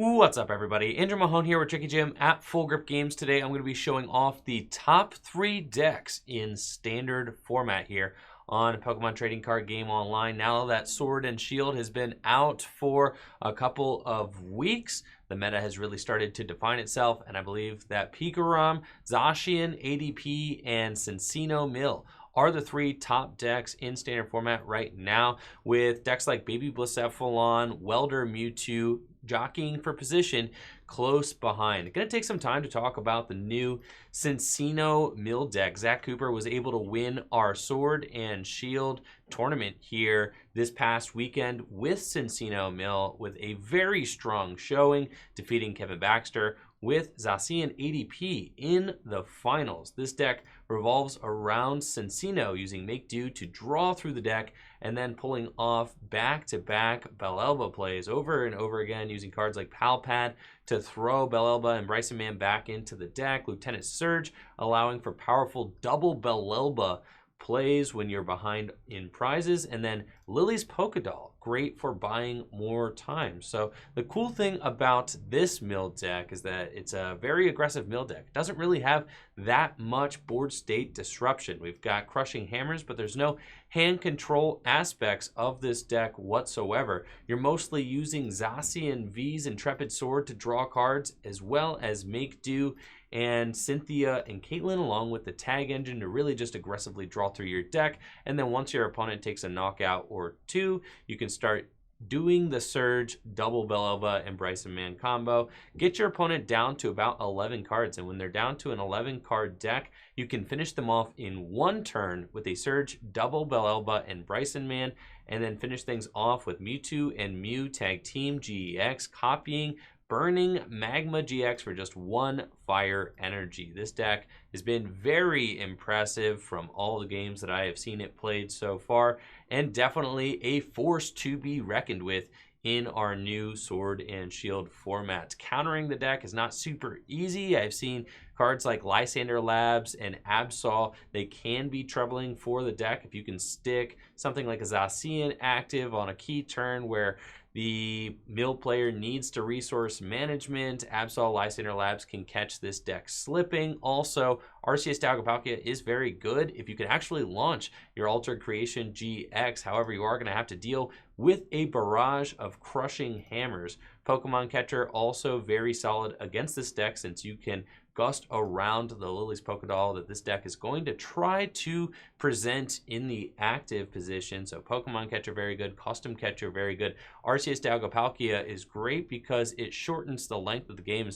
What's up, everybody? Andrew Mahone here with Tricky Jim at Full Grip Games. Today I'm going to be showing off the top 3 decks in standard format here on Pokemon Trading Card Game Online. Now that Sword and Shield has been out for a couple of weeks, the meta has really started to define itself, and I believe that Pikarom, Zacian, ADP, and Cinccino Mill are the 3 top decks in standard format right now, with decks like Baby Blacephalon, Welder Mewtwo jockeying for position close behind. It's going to take some time to talk about the new Cinccino Mill deck. Zach Cooper was able to win our Sword and Shield tournament here this past weekend with Cinccino Mill with a very strong showing, defeating Kevin Baxter with Zacian ADP in the finals. This deck revolves around Cinccino using Make Do to draw through the deck and then pulling off back-to-back Bellelba plays over and over again using cards like Pal Pad to throw Bellelba and Brycen-Man back into the deck. Lieutenant Surge allowing for powerful double Bellelba plays when you're behind in prizes, and then Lily's Pokédoll, great for buying more time. So the cool thing about this mill deck is that it's a very aggressive mill deck. It doesn't really have that much board state disruption. We've got Crushing Hammers, but there's no hand control aspects of this deck whatsoever. You're mostly using Zacian V's Intrepid Sword to draw cards, as well as Make Do and Cynthia and Caitlin, along with the Tag Engine, to really just aggressively draw through your deck. And then once your opponent takes a knockout or two, you can start doing the Surge, double Bellelba, and Brycen-Man combo. Get your opponent down to about 11 cards, and when they're down to an 11 card deck, you can finish them off in one turn with a Surge, double Bellelba, and Brycen-Man, and then finish things off with Mewtwo and Mew Tag Team GX, copying burning Magma GX for just 1 fire energy. This deck has been very impressive from all the games that I have seen it played so far, and definitely a force to be reckoned with in our new Sword and Shield format. Countering the deck is not super easy. I've seen cards like Lysander Labs and Absol. They can be troubling for the deck if you can stick something like a Zacian active on a key turn where the mill player needs to resource management. Absol, Lysander Labs can catch this deck slipping. Also, RCS Dialga is very good if you can actually launch your Altered Creation GX. However, you are going to have to deal with a barrage of Crushing Hammers. Pokemon Catcher also very solid against this deck, since you can gust around the Lily's Pokédoll that this deck is going to try to present in the active position. So Pokemon Catcher very good, Custom Catcher very good. RCS Dialga is great because it shortens the length of the game.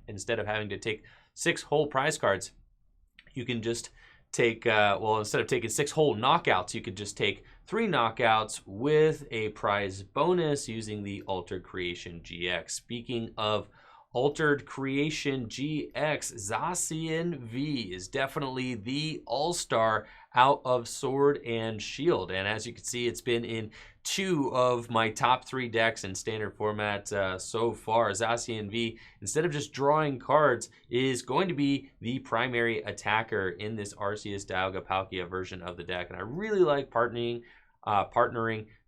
Instead of having to take 6 whole prize cards, you can just take, instead of taking 6 whole knockouts, you could just take 3 knockouts with a prize bonus using the Altered Creation GX. Speaking of Altered Creation GX, Zacian V is definitely the all-star out of Sword and Shield. And as you can see, it's been in 2 of my top 3 decks in standard format so far. Zacian V, instead of just drawing cards, is going to be the primary attacker in this RCS Dialga version of the deck. And I really like partnering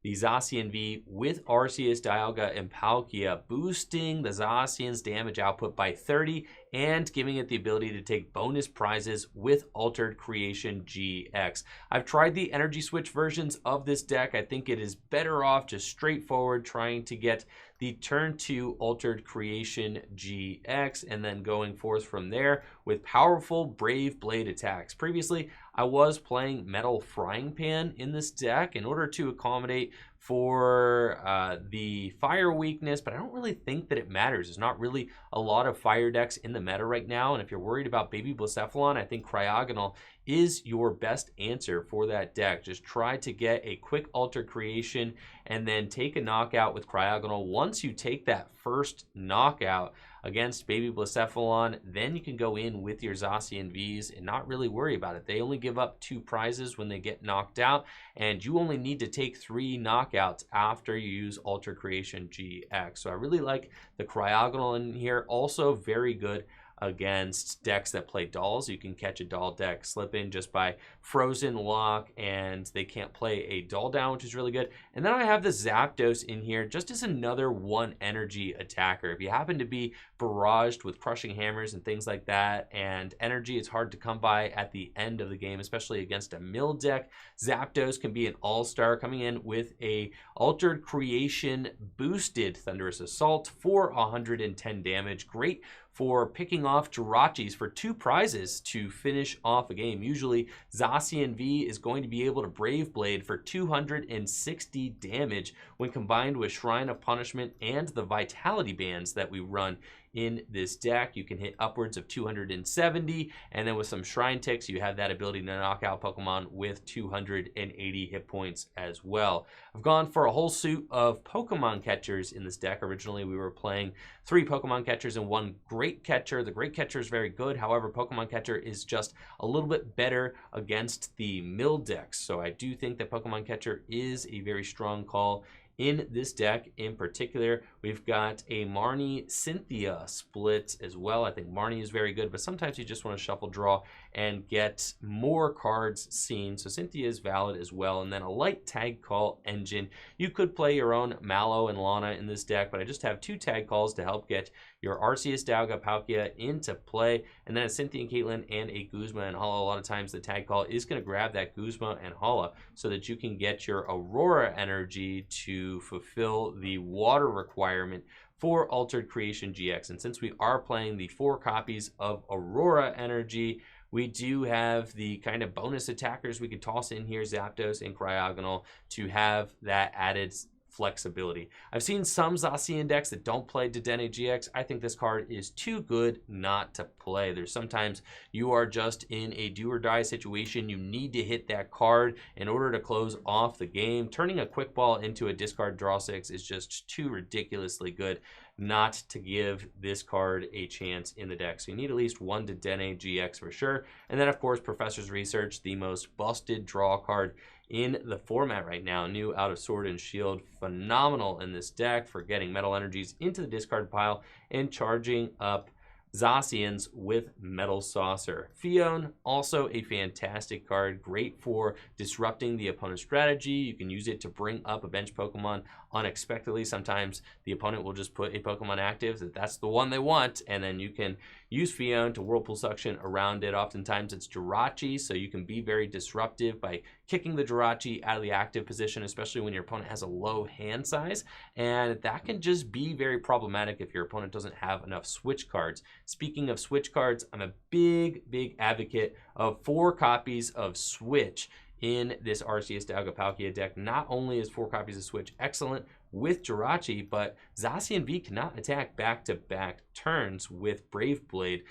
the Zacian V with RCS Dialga and Palkia, boosting the Zacian's damage output by 30 and giving it the ability to take bonus prizes with Altered Creation GX. I've tried the energy switch versions of this deck. I think it is better off just straightforward trying to get the turn 2 Altered Creation GX and then going forth from there with powerful Brave Blade attacks. Previously, I was playing Metal Frying Pan in this deck in order to accommodate for the fire weakness, but I don't really think that it matters. There's not really a lot of fire decks in the meta right now, and if you're worried about Baby Blacephalon, I think Cryogonal is your best answer for that deck. Just try to get a quick Altered Creation and then take a knockout with Cryogonal. Once you take that first knockout against Baby Blacephalon, then you can go in with your Zacian Vs and not really worry about it. They only give up 2 prizes when they get knocked out, and you only need to take 3 knockouts after you use Altered Creation GX. So I really like the Cryogonal in here. Also very good against decks that play dolls. You can catch a doll deck slipping just by frozen lock, and they can't play a doll down, which is really good. And then I have the Zapdos in here just as another 1 energy attacker. If you happen to be barraged with Crushing Hammers and things like that, and energy is hard to come by at the end of the game, especially against a mill deck, Zapdos can be an all-star, coming in with a Altered Creation boosted Thunderous Assault for 110 damage. Great for picking off Jirachis for 2 prizes to finish off a game. Usually, Zacian V is going to be able to Brave Blade for 260 damage when combined with Shrine of Punishment and the Vitality Bands that we run in this deck. You can hit upwards of 270, and then with some Shrine Ticks, you have that ability to knock out Pokemon with 280 hit points as well. I've gone for a whole suit of Pokemon catchers in this deck. Originally, we were playing 3 Pokemon catchers and 1 Great Catcher. The Great Catcher is very good. However, Pokemon Catcher is just a little bit better against the mill decks. So I do think that Pokemon Catcher is a very strong call in this deck. In particular, we've got a Marnie Cynthia split as well. I think Marnie is very good, but sometimes you just want to shuffle draw and get more cards seen. So Cynthia is valid as well. And then a light tag call engine. You could play your own Mallow and Lana in this deck, but I just have 2 tag calls to help get your Arceus, Dialga, Palkia into play, and then a Cynthia Caitlin and a Guzma and Hala. A lot of times the tag call is going to grab that Guzma and Hala so that you can get your Aurora energy to fulfill the water requirement for Altered Creation GX. And since we are playing the 4 copies of Aurora energy, we do have the kind of bonus attackers we could toss in here, Zapdos and Cryogonal, to have that added flexibility. I've seen some Zacian decks that don't play Dedenne GX. I think this card is too good not to play. There's sometimes you are just in a do or die situation. You need to hit that card in order to close off the game. Turning a quick ball into a discard draw 6 is just too ridiculously good not to give this card a chance in the deck. So you need at least 1 Dedenne GX for sure. And then of course, Professor's Research, the most busted draw card in the format right now. New out of Sword and Shield, phenomenal in this deck for getting metal energies into the discard pile and charging up Zacians with Metal Saucer. Fion, also a fantastic card, great for disrupting the opponent's strategy. You can use it to bring up a bench Pokemon unexpectedly. Sometimes the opponent will just put a Pokemon active that's the one they want, and then you can use Fion to Whirlpool Suction around it. Oftentimes it's Jirachi, so you can be very disruptive by kicking the Jirachi out of the active position, especially when your opponent has a low hand size, and that can just be very problematic if your opponent doesn't have enough switch cards. Speaking of switch cards, I'm a big advocate of 4 copies of Switch in this Arceus Dialga Palkia deck. Not only is 4 copies of Switch excellent with Jirachi, but Zacian V cannot attack back-to-back turns with Brave Blade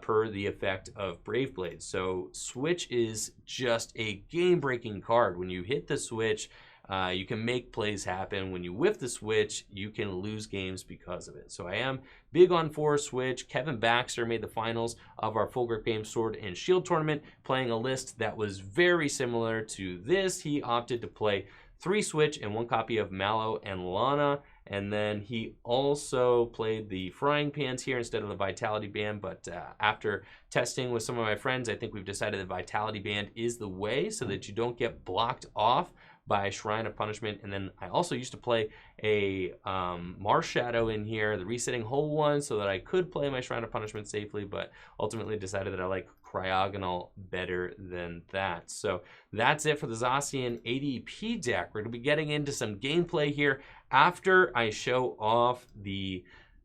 per the effect of Brave Blade. So Switch is just a game-breaking card. When you hit the Switch, you can make plays happen. When you whiff the Switch, you can lose games because of it. So I am big on 4 Switch. Kevin Baxter made the finals of our Full Grip Games Sword and Shield tournament, playing a list that was very similar to this. He opted to play 3 Switch and 1 copy of Mallow and Lana. And then he also played the Frying Pans here instead of the Vitality Band. But after testing with some of my friends, I think we've decided the Vitality Band is the way so that you don't get blocked off by Shrine of Punishment. And then I also used to play a Marshadow in here, the Resetting Hole one, so that I could play my Shrine of Punishment safely, but ultimately decided that I like Cryogonal better than that. So that's it for the Zacian ADP deck. We're going to be getting into some gameplay here after I show off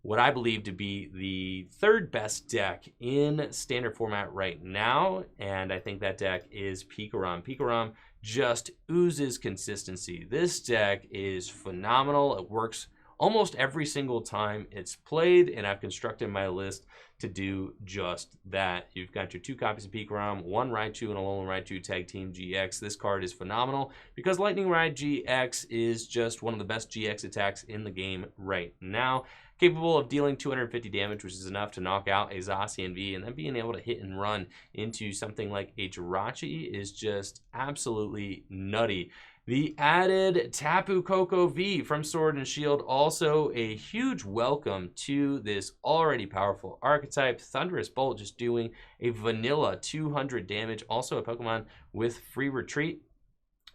what I believe to be the 3rd best deck in standard format right now, and I think that deck is Pikarom. Pikarom just oozes consistency. This deck is phenomenal. It works almost every single time it's played, and I've constructed my list to do just that. You've got your 2 copies of Pikarom, 1 Raichu and a Alolan Raichu Tag Team GX. This card is phenomenal because Lightning Ride GX is just one of the best GX attacks in the game right now. Capable of dealing 250 damage, which is enough to knock out a Zacian V, and then being able to hit and run into something like a Jirachi is just absolutely nutty. The added Tapu Koko V from Sword and Shield, also a huge welcome to this already powerful archetype. Thunderous Bolt just doing a vanilla 200 damage. Also a Pokemon with free retreat.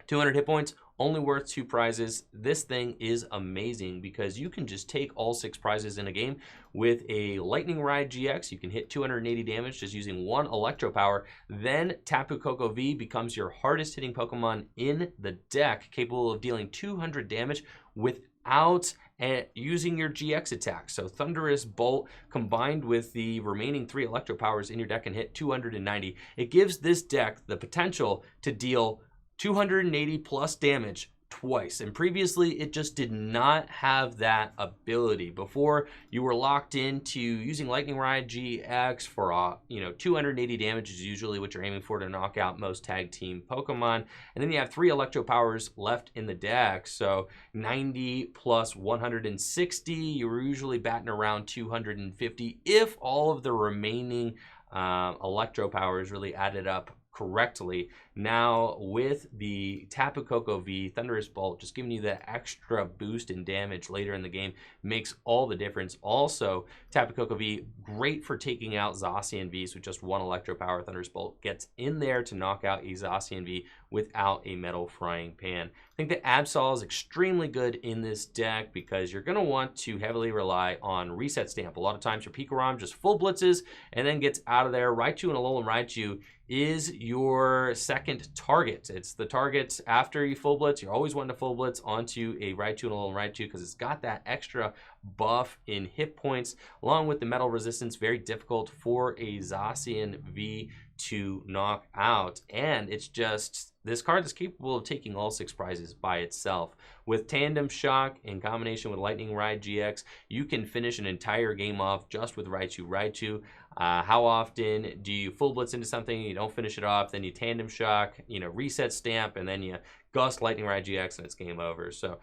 200 hit points, only worth 2 prizes. This thing is amazing because you can just take all 6 prizes in a game with a Lightning Ride GX. You can hit 280 damage just using 1 Electro Power. Then Tapu Koko V becomes your hardest hitting Pokemon in the deck, capable of dealing 200 damage without using your GX attack. So Thunderous Bolt combined with the remaining 3 Electro Powers in your deck and hit 290. It gives this deck the potential to deal 280 plus damage twice, and previously it just did not have that ability. Before, you were locked into using Lightning Ride GX for 280 damage is usually what you're aiming for to knock out most tag team Pokemon, and then you have 3 Electro Powers left in the deck, so 90 plus 160, you were usually batting around 250 if all of the remaining Electro Powers really added up correctly. Now with the Tapu Koko V, Thunderous Bolt just giving you that extra boost in damage later in the game makes all the difference. Also, Tapu Koko V, great for taking out Zacian Vs with just 1 Electro Power. Thunderous Bolt gets in there to knock out a Zacian V without a Metal Frying Pan. I think that Absol is extremely good in this deck because you're going to want to heavily rely on Reset Stamp. A lot of times your Pikarom just full blitzes and then gets out of there. Raichu and Alolan Raichu is your second target. It's the target after you full blitz. You're always wanting to full blitz onto a Raichu and Alolan Raichu because it's got that extra buff in hit points along with the metal resistance. Very difficult for a Zacian V to knock out, and it's just, this card is capable of taking all 6 prizes by itself. With Tandem Shock in combination with Lightning Ride GX, you can finish an entire game off just with Raichu. How often do you full blitz into something, you don't finish it off, then you Tandem Shock, Reset Stamp, and then you Gust Lightning Ride GX and it's game over. So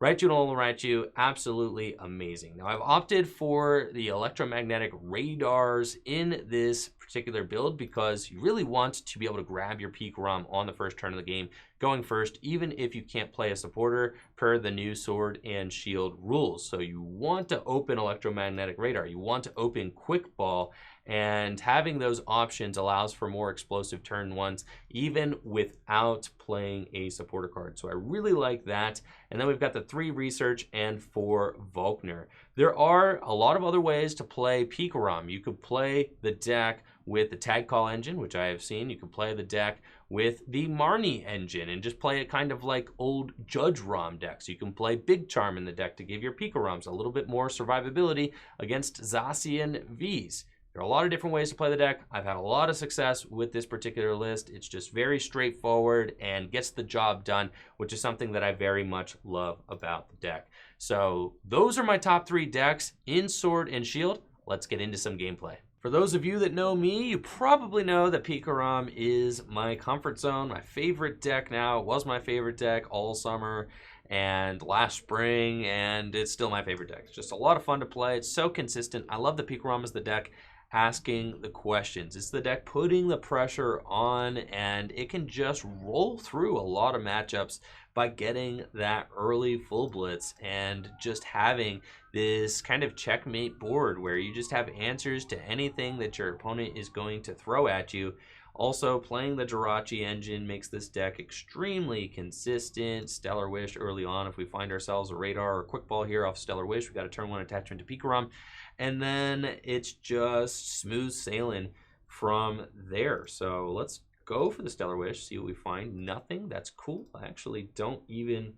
Raichu and Alolan Raichu, absolutely amazing. Now I've opted for the electromagnetic radars in this particular build because you really want to be able to grab your Pikarom on the first turn of the game, going first, even if you can't play a supporter per the new Sword and Shield rules. So you want to open electromagnetic radar, you want to open Quick Ball, and having those options allows for more explosive turn ones, even without playing a supporter card. So I really like that. And then we've got the 3 Research and 4 Volkner. There are a lot of other ways to play Pikarom. You could play the deck with the Tag Call engine, which I have seen. You can play the deck with the Marnie engine and just play it kind of like old Judge ROM decks. You can play Big Charm in the deck to give your Pikaroms a little bit more survivability against Zacian Vs. There are a lot of different ways to play the deck. I've had a lot of success with this particular list. It's just very straightforward and gets the job done, which is something that I very much love about the deck. So those are my top 3 decks in Sword and Shield. Let's get into some gameplay. For those of you that know me, you probably know that Pikarom is my comfort zone, my favorite deck now. It was my favorite deck all summer and last spring, and it's still my favorite deck. It's just a lot of fun to play. It's so consistent. I love the Pikarom as the deck asking the questions. It's the deck putting the pressure on, and it can just roll through a lot of matchups by getting that early full blitz and just having this kind of checkmate board where you just have answers to anything that your opponent is going to throw at you. Also, playing the Jirachi engine makes this deck extremely consistent. Stellar Wish early on, if we find ourselves a radar or quick ball here off Stellar Wish, we got a turn 1 attachment to Pikarom, and then it's just smooth sailing from there. So let's go for the Stellar Wish, see what we find. Nothing. That's cool. I actually don't even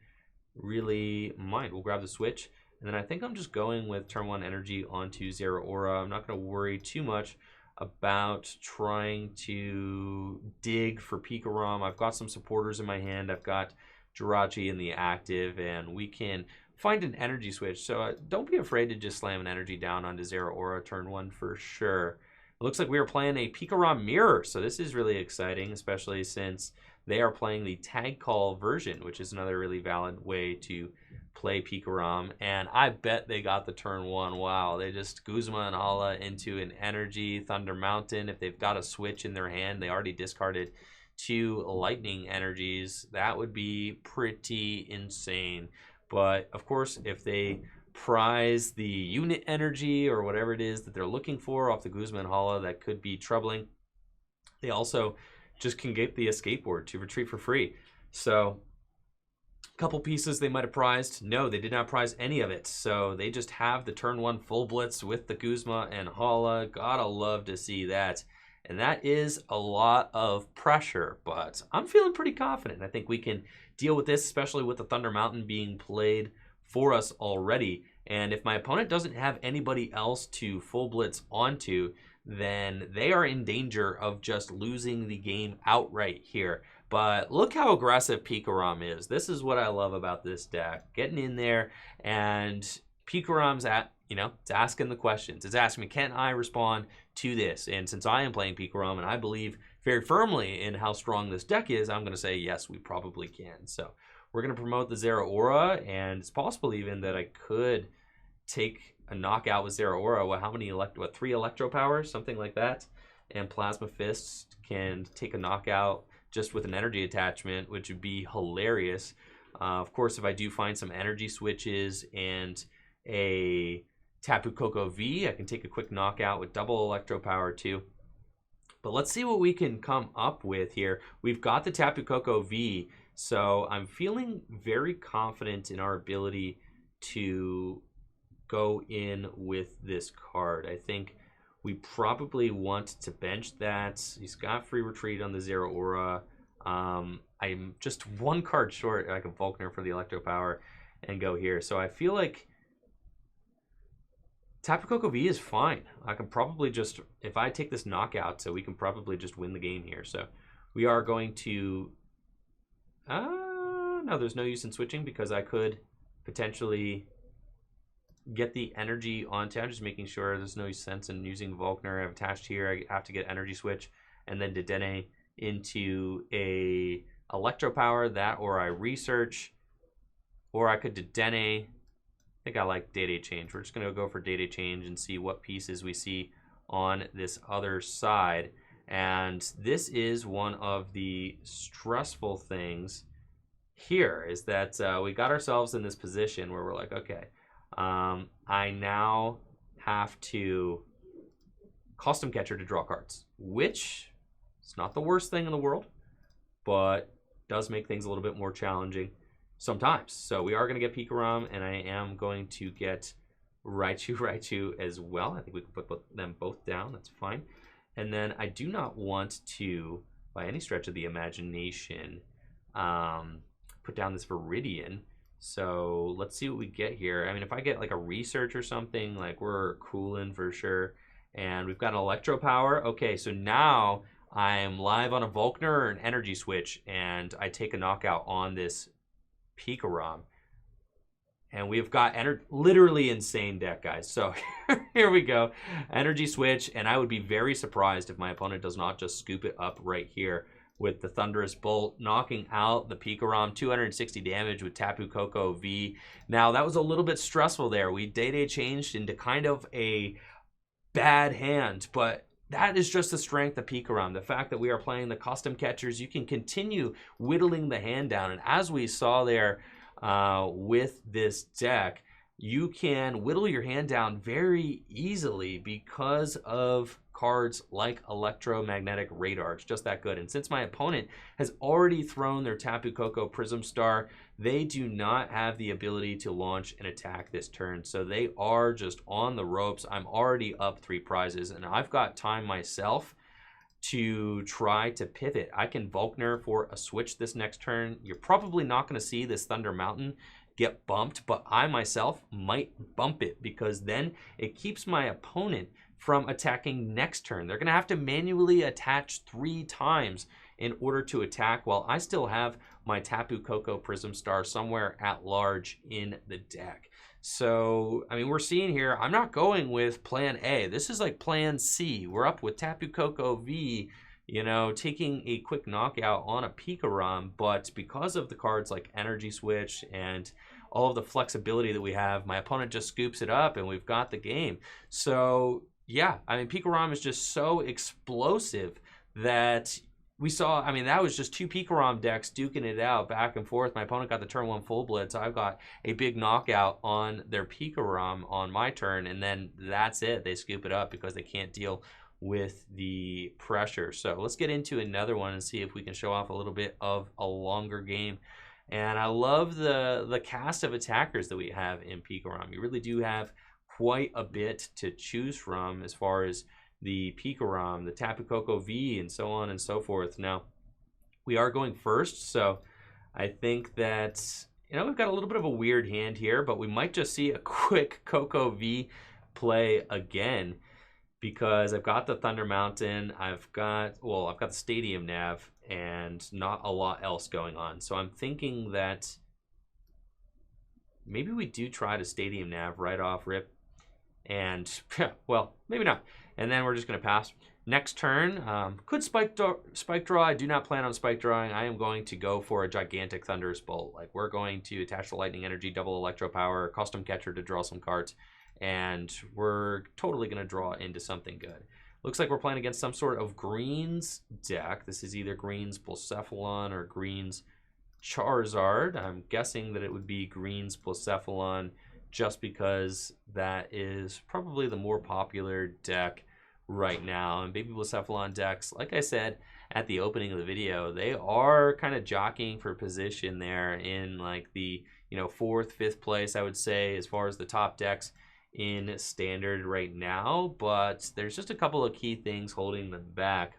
really mind. We'll grab the switch, and then I think I'm just going with turn 1 energy onto Zeraora. I'm not going to worry too much about trying to dig for Pikarom. I've got some supporters in my hand. I've got Jirachi in the active, and we can find an energy switch. So don't be afraid to just slam an energy down onto Zeraora turn 1 for sure. It looks like we are playing a Pikarom Mirror, so this is really exciting, especially since they are playing the Tag Call version, which is another really valid way to play Pikarom. And I bet they got the turn 1. Wow, they just Guzma and Hala into an energy Thunder Mountain. If they've got a switch in their hand, they already discarded 2 lightning energies, that would be pretty insane. But of course, if they prize the unit energy or whatever it is that they're looking for off the Guzma and Hala, that could be troubling. They also just can get the escape board to retreat for free. So a couple pieces they might have prized. No, they did not prize any of it. So they just have the turn 1 full blitz with the Guzma and Hala. Gotta love to see that. And that is a lot of pressure, but I'm feeling pretty confident. I think we can deal with this, especially with the Thunder Mountain being played for us already. And if my opponent doesn't have anybody else to full blitz onto, then they are in danger of just losing the game outright here. But look how aggressive Pikarom is. This is what I love about this deck. Getting in there, and Pikarom's at, you know, it's asking the questions. It's asking me, can I respond to this? And since I am playing Pikarom and I believe very firmly in how strong this deck is, I'm going to say, yes, we probably can. So we're going to promote the Zeraora, and it's possible even that I could take a knockout with Zeraora. Well, how many, 3 Electro Powers? Something like that. And Plasma Fist can take a knockout just with an energy attachment, which would be hilarious. Of course, if I do find some energy switches and a Tapu Koko V, I can take a quick knockout with double Electro Power too. But let's see what we can come up with here. We've got the Tapu Koko V, so I'm feeling very confident in our ability to go in with this card. I think we probably want to bench that. He's got free retreat on the Zeraora. I'm just 1 card short. I can Volkner for the Electro Power and go here. So I feel like Tapu Koko V is fine. I can probably just, if I take this knockout, so we can probably just win the game here. So we are going to, no, there's no use in switching because I could potentially get the energy onto. I'm just making sure there's no sense in using Volkner. I've attached here. I have to get energy switch and then Dedenne into a Electro Power, that, or I research, or I could Dedenne. I think I like Day-Day Change. We're just going to go for Day-Day Change and see what pieces we see on this other side. And this is one of the stressful things here, is that we got ourselves in this position where we're like, okay, I now have to custom catcher to draw cards, which is not the worst thing in the world, but does make things a little bit more challenging sometimes. So we are going to get Pikarom, and I am going to get Raichu as well. I think we can put them both down. That's fine. And then I do not want to, by any stretch of the imagination, put down this Viridian. So let's see what we get here. I mean, if I get like a research or something, like we're cooling for sure. And we've got an Electro Power. Okay, so now I'm live on a Volkner or an energy switch, and I take a knockout on this Pikarom. And we've got literally insane deck, guys. So here we go. Energy switch, and I would be very surprised if my opponent does not just scoop it up right here with the Thunderous Bolt, knocking out the Pikarom, 260 damage with Tapu Koko V. Now, that was a little bit stressful there. We Day-Day changed into kind of a bad hand, but that is just the strength of Pikarom. The fact that we are playing the custom catchers, you can continue whittling the hand down. And as we saw there with this deck, you can whittle your hand down very easily because of cards like Electromagnetic Radar. It's just that good. And since my opponent has already thrown their Tapu Koko Prism Star, they do not have the ability to launch an attack this turn. So they are just on the ropes. I'm already up 3 prizes, and I've got time myself to try to pivot. I can Volkner for a switch this next turn. You're probably not going to see this Thunder Mountain get bumped, but I myself might bump it because then it keeps my opponent from attacking next turn. They're going to have to manually attach 3 times in order to attack, while I still have my Tapu Koko Prism Star somewhere at large in the deck. So, I mean, we're seeing here, I'm not going with plan A. This is like plan C. We're up with Tapu Koko V, you know, taking a quick knockout on a Pikarom, but because of the cards like Energy Switch and all of the flexibility that we have, my opponent just scoops it up and we've got the game. So, yeah, I mean, Pikarom is just so explosive that we saw, I mean, that was just 2 Pikarom decks duking it out back and forth. My opponent got the turn 1 full blitz. I've got a big knockout on their Pikarom on my turn, and then that's it. They scoop it up because they can't deal with the pressure. So let's get into another one and see if we can show off a little bit of a longer game. And I love the cast of attackers that we have in Pikarom. You really do have quite a bit to choose from as far as the Pikarom, the Tapu Koko V, and so on and so forth. Now, we are going first, so I think that, you know, we've got a little bit of a weird hand here, but we might just see a quick Koko V play again, because I've got the Thunder Mountain, I've got the Stadium Nav, and not a lot else going on. So I'm thinking that maybe we do try to Stadium Nav right off rip, and, well, maybe not. And then we're just going to pass. Next turn, could spike draw. I do not plan on spike drawing. I am going to go for a gigantic Thunderous Bolt. Like, we're going to attach the Lightning Energy, double Electro Power, Custom Catcher to draw some cards, and we're totally going to draw into something good. Looks like we're playing against some sort of greens deck. This is either greens Blacephalon or greens Charizard. I'm guessing that it would be greens Blacephalon, just because that is probably the more popular deck right now. And baby Blacephalon decks, like I said at the opening of the video, they are kind of jockeying for position there in like the, you know, 4th, 5th place, I would say, as far as the top decks in standard right now. But there's just a couple of key things holding them back.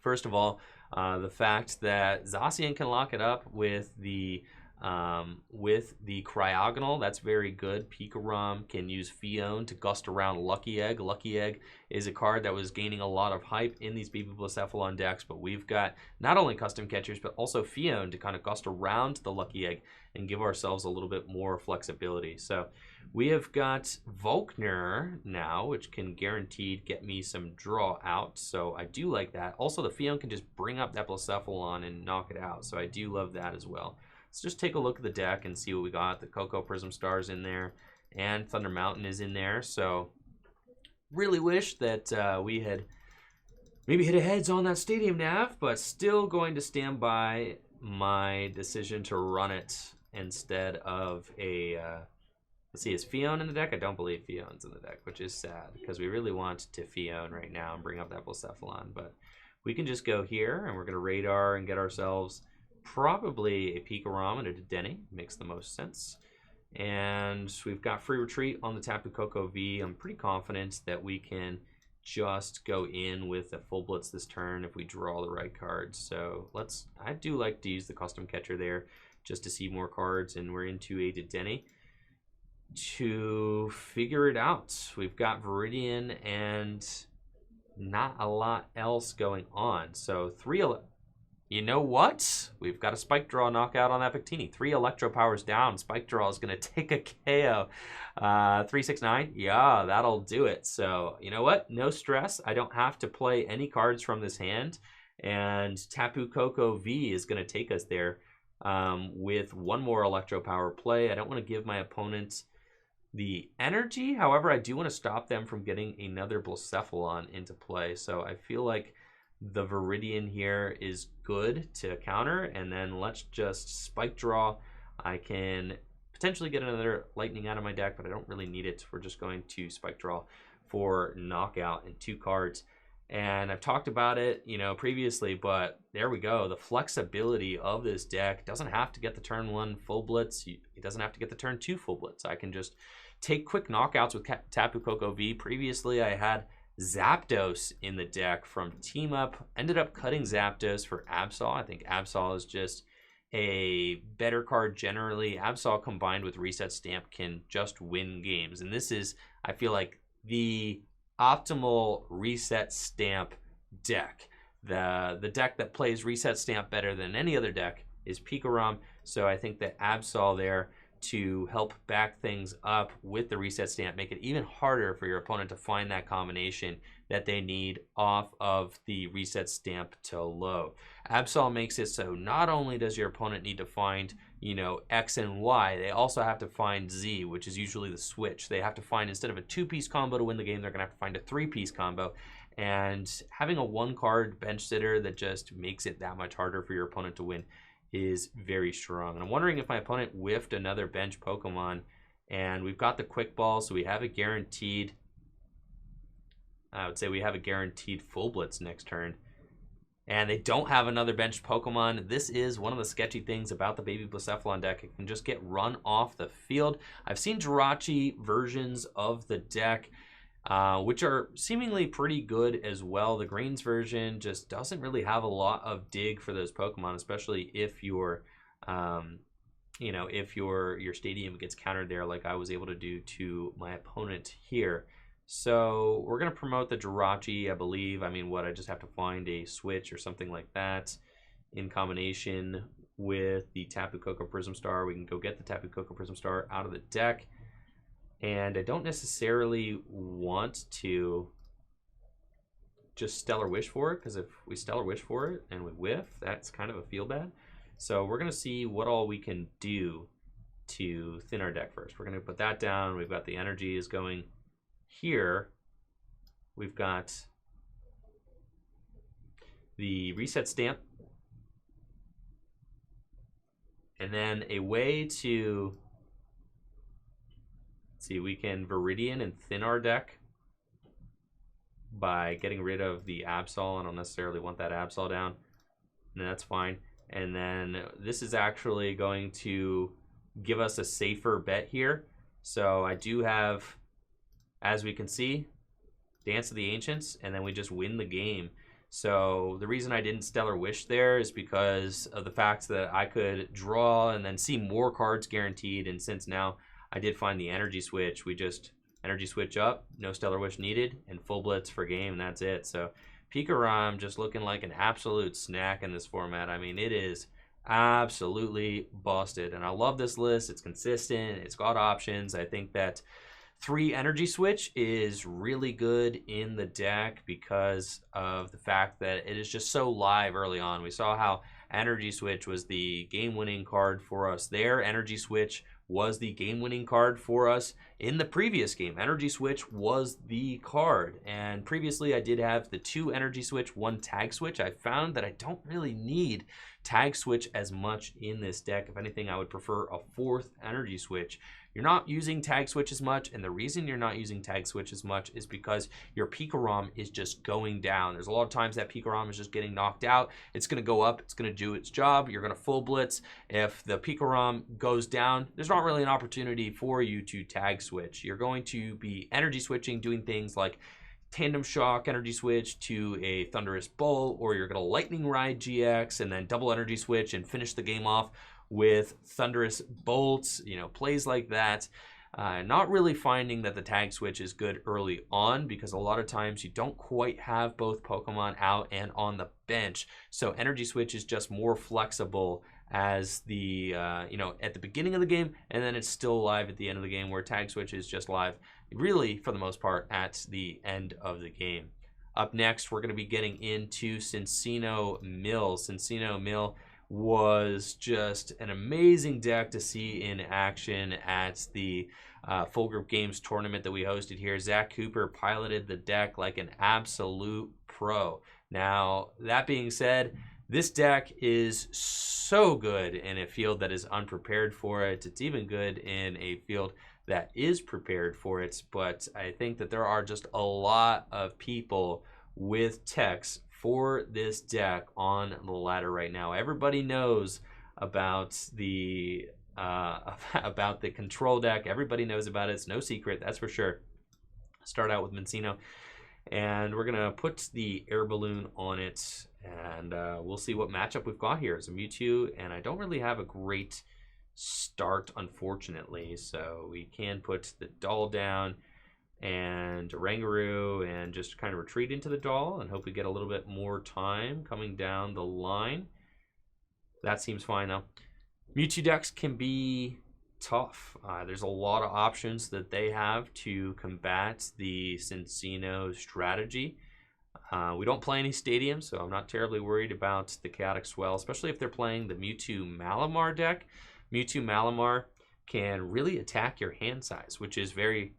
First of all, the fact that Zacian can lock it up with the Cryogonal. That's very good. Pikarom can use Fion to gust around Lucky Egg. Lucky Egg is a card that was gaining a lot of hype in these Baby Blacephalon decks, but we've got not only custom catchers, but also Fion to kind of gust around the Lucky Egg and give ourselves a little bit more flexibility. So we have got Volkner now, which can guaranteed get me some draw out, so I do like that. Also, the Fion can just bring up that Blacephalon and knock it out, so I do love that as well. Let's just take a look at the deck and see what we got. The Koko Prism Star's in there, and Thunder Mountain is in there. So, really wish that we had maybe hit a heads on that Stadium Nav, but still going to stand by my decision to run it instead of a... let's see, is Fion in the deck? I don't believe Fion's in the deck, which is sad, because we really want to Fion right now and bring up that Blacephalon. But we can just go here, and we're going to radar and get ourselves probably a Pikarom and a Dedenne. Makes the most sense. And we've got free retreat on the Tapu Koko V. I'm pretty confident that we can just go in with a full blitz this turn if we draw the right cards. So I do like to use the custom catcher there just to see more cards, and we're into a Dedenne to figure it out. We've got Viridian and not a lot else going on. So you know what? We've got a Spike Draw knockout on that Victini. 3 Electro Powers down. Spike Draw is going to take a KO. 369. Yeah, that'll do it. So, you know what? No stress. I don't have to play any cards from this hand. And Tapu Koko V is going to take us there with 1 more Electro Power play. I don't want to give my opponent the energy. However, I do want to stop them from getting another Blacephalon into play. So I feel like the Viridian here is good to counter, and then let's just Spike Draw. I can potentially get another Lightning out of my deck, but I don't really need it. We're just going to Spike Draw for knockout and 2 cards. And I've talked about it, you know, previously, but there we go. The flexibility of this deck doesn't have to get the turn 1 full blitz. It doesn't have to get the turn 2 full blitz. I can just take quick knockouts with Tapu Koko V. Previously, I had Zapdos in the deck from Team Up. Ended up cutting Zapdos for Absol. I think Absol is just a better card generally. Absol combined with Reset Stamp can just win games. And this is, I feel like, the optimal Reset Stamp deck. The deck that plays Reset Stamp better than any other deck is Pikarom. So I think that Absol there to help back things up with the Reset Stamp, make it even harder for your opponent to find that combination that they need off of the Reset Stamp to low. Absol makes it so not only does your opponent need to find you know, X and Y, they also have to find Z, which is usually the switch. They have to find, instead of a 2-piece combo to win the game, they're going to have to find a 3-piece combo. And having a 1-card bench sitter that just makes it that much harder for your opponent to win is very strong. And I'm wondering if my opponent whiffed another bench Pokemon. And we've got the Quick Ball, so we have a guaranteed, I would say we have a guaranteed Full Blitz next turn. And they don't have another benched Pokemon. This is one of the sketchy things about the Baby Blacephalon deck. It can just get run off the field. I've seen Jirachi versions of the deck, which are seemingly pretty good as well. The Greens version just doesn't really have a lot of dig for those Pokemon, especially if your, you know, if your stadium gets countered there, like I was able to do to my opponent here. So we're going to promote the Jirachi, I believe. I mean, I just have to find a switch or something like that in combination with the Tapu Koko Prism Star. We can go get the Tapu Koko Prism Star out of the deck. And I don't necessarily want to just Stellar Wish for it, because if we Stellar Wish for it and we whiff, that's kind of a feel bad. So we're going to see what all we can do to thin our deck first. We're going to put that down. We've got the energies going here. We've got the reset stamp, and then a way to see, we can Viridian and thin our deck by getting rid of the Absol. I don't necessarily want that Absol down, and that's fine. And then this is actually going to give us a safer bet here. So I do have, as we can see, Dance of the Ancients, and then we just win the game. So the reason I didn't Stellar Wish there is because of the fact that I could draw and then see more cards guaranteed. And since now I did find the Energy Switch, we just Energy Switch up, no Stellar Wish needed, and Full Blitz for game, and that's it. So Pikarom just looking like an absolute snack in this format. I mean, it is absolutely busted. And I love this list. It's consistent. It's got options. I think that 3 Energy Switch is really good in the deck because of the fact that it is just so live early on. We saw how Energy Switch was the game-winning card for us there. Energy Switch was the game-winning card for us in the previous game. Energy Switch was the card. And previously I did have the 2 Energy Switch, 1 Tag Switch. I found that I don't really need Tag Switch as much in this deck. If anything, I would prefer a 4th Energy Switch. You're not using Tag Switch as much, and the reason you're not using Tag Switch as much is because your Pikarom is just going down. There's a lot of times that Pikarom is just getting knocked out. It's going to go up. It's going to do its job. You're going to Full Blitz. If the Pikarom goes down, there's not really an opportunity for you to Tag Switch. You're going to be Energy Switching, doing things like Tandem Shock Energy Switch to a Thunderous Bolt, or you're going to Lightning Ride GX and then double Energy Switch and finish the game off with Thunderous Bolts, you know, plays like that. Not really finding that the Tag Switch is good early on, because a lot of times you don't quite have both Pokemon out and on the bench. So Energy Switch is just more flexible as the, you know, at the beginning of the game, and then it's still live at the end of the game, where Tag Switch is just live, really, for the most part, at the end of the game. Up next, we're going to be getting into Cinccino Mill. Cinccino Mill was just an amazing deck to see in action at the Full Group Games tournament that we hosted here. Zach Cooper piloted the deck like an absolute pro. Now, that being said, this deck is so good in a field that is unprepared for it. It's even good in a field that is prepared for it, but I think that there are just a lot of people with techs for this deck on the ladder right now. Everybody knows about the control deck. Everybody knows about it. It's no secret, that's for sure. Start out with Minccino, and we're gonna put the Air Balloon on it, and we'll see what matchup we've got here. It's a Mewtwo, and I don't really have a great start, unfortunately, so we can put the doll down and Oranguru and just kind of retreat into the doll and hope we get a little bit more time coming down the line. That seems fine though. Mewtwo decks can be tough. There's a lot of options that they have to combat the Cinccino strategy. We don't play any stadiums, so I'm not terribly worried about the Chaotic Swell, especially if they're playing the Mewtwo Malamar deck. Mewtwo Malamar can really attack your hand size, which is very